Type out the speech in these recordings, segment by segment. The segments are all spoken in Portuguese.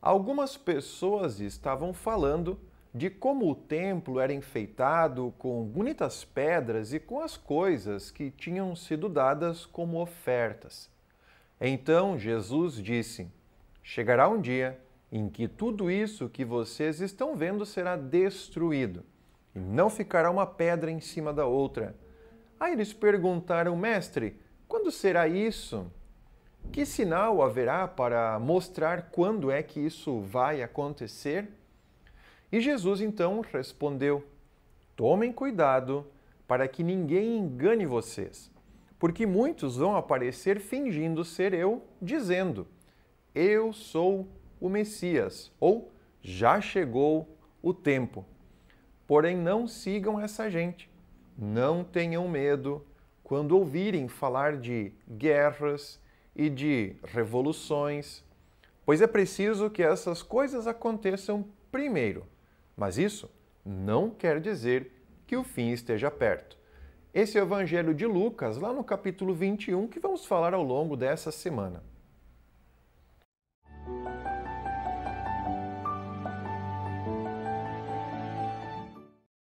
Algumas pessoas estavam falando de como o templo era enfeitado com bonitas pedras e com as coisas que tinham sido dadas como ofertas. Então Jesus disse: Chegará um dia em que tudo isso que vocês estão vendo será destruído, e não ficará uma pedra em cima da outra. Aí eles perguntaram: Mestre, quando será isso? Que sinal haverá para mostrar quando é que isso vai acontecer? E Jesus então respondeu: Tomem cuidado para que ninguém engane vocês, porque muitos vão aparecer fingindo ser eu, dizendo: Eu sou o Messias, ou já chegou o tempo. Porém, não sigam essa gente. Não tenham medo quando ouvirem falar de guerras e de revoluções, pois é preciso que essas coisas aconteçam primeiro. Mas isso não quer dizer que o fim esteja perto. Esse é o Evangelho de Lucas, lá no capítulo 21, que vamos falar ao longo dessa semana.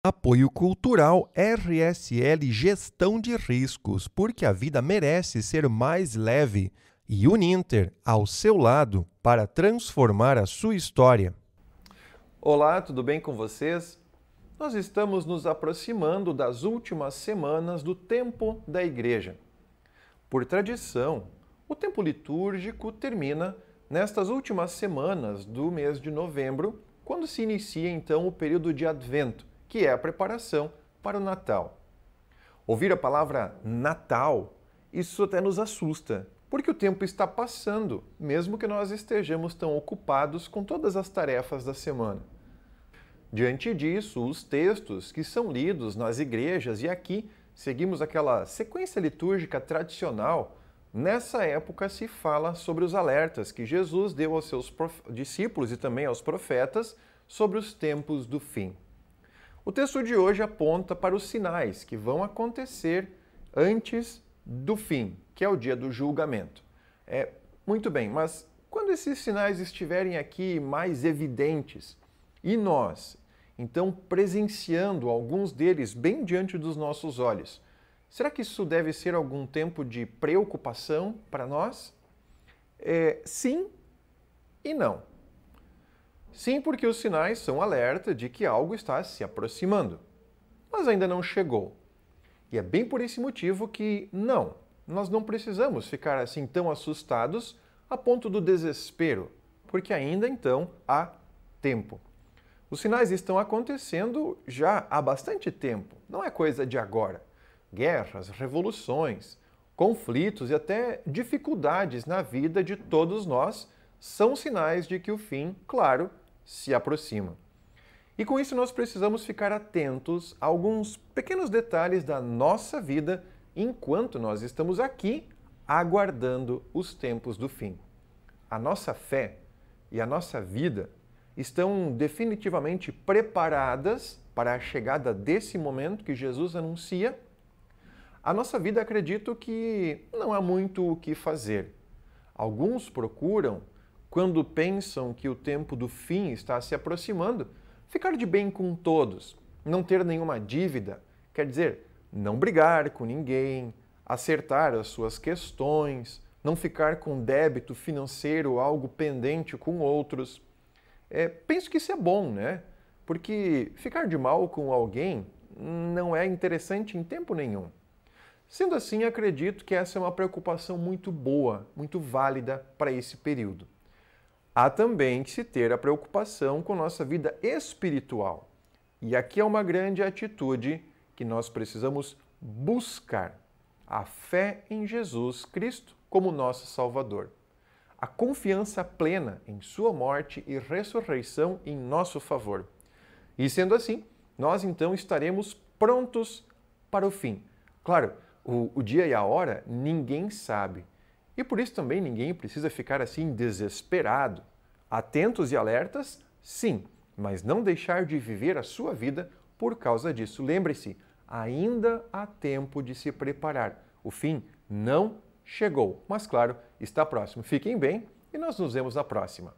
Apoio Cultural RSL Gestão de Riscos, porque a vida merece ser mais leve. E Uninter, ao seu lado, para transformar a sua história. Olá, tudo bem com vocês? Nós estamos nos aproximando das últimas semanas do tempo da Igreja. Por tradição, o tempo litúrgico termina nestas últimas semanas do mês de novembro, quando se inicia então o período de Advento, que é a preparação para o Natal. Ouvir a palavra Natal, isso até nos assusta, porque o tempo está passando, mesmo que nós estejamos tão ocupados com todas as tarefas da semana. Diante disso, os textos que são lidos nas igrejas, e aqui seguimos aquela sequência litúrgica tradicional, nessa época se fala sobre os alertas que Jesus deu aos seus discípulos e também aos profetas sobre os tempos do fim. O texto de hoje aponta para os sinais que vão acontecer antes do fim, que é o dia do julgamento. Muito bem, mas quando esses sinais estiverem aqui mais evidentes e nós, então, presenciando alguns deles bem diante dos nossos olhos, será que isso deve ser algum tempo de preocupação para nós? Sim e não. Sim, porque os sinais são alerta de que algo está se aproximando, mas ainda não chegou. E é bem por esse motivo que nós não precisamos ficar assim tão assustados a ponto do desespero, porque ainda então há tempo. Os sinais estão acontecendo já há bastante tempo, não é coisa de agora. Guerras, revoluções, conflitos e até dificuldades na vida de todos nós são sinais de que o fim, claro, se aproxima. E com isso nós precisamos ficar atentos a alguns pequenos detalhes da nossa vida enquanto nós estamos aqui aguardando os tempos do fim. A nossa fé e a nossa vida estão definitivamente preparadas para a chegada desse momento que Jesus anuncia? A nossa vida, acredito que não há muito o que fazer. Alguns procuram, quando pensam que o tempo do fim está se aproximando, ficar de bem com todos, não ter nenhuma dívida, quer dizer, não brigar com ninguém, acertar as suas questões, não ficar com débito financeiro, algo pendente com outros. Penso que isso é bom, né? Porque ficar de mal com alguém não é interessante em tempo nenhum. Sendo assim, acredito que essa é uma preocupação muito boa, muito válida para esse período. Há também que se ter a preocupação com nossa vida espiritual. E aqui é uma grande atitude que nós precisamos buscar: a fé em Jesus Cristo como nosso Salvador. A confiança plena em sua morte e ressurreição em nosso favor. E sendo assim, nós então estaremos prontos para o fim. Claro, o dia e a hora ninguém sabe. E por isso também ninguém precisa ficar assim desesperado. Atentos e alertas, sim, mas não deixar de viver a sua vida por causa disso. Lembre-se, ainda há tempo de se preparar. O fim não chegou, mas claro, está próximo. Fiquem bem e nós nos vemos na próxima.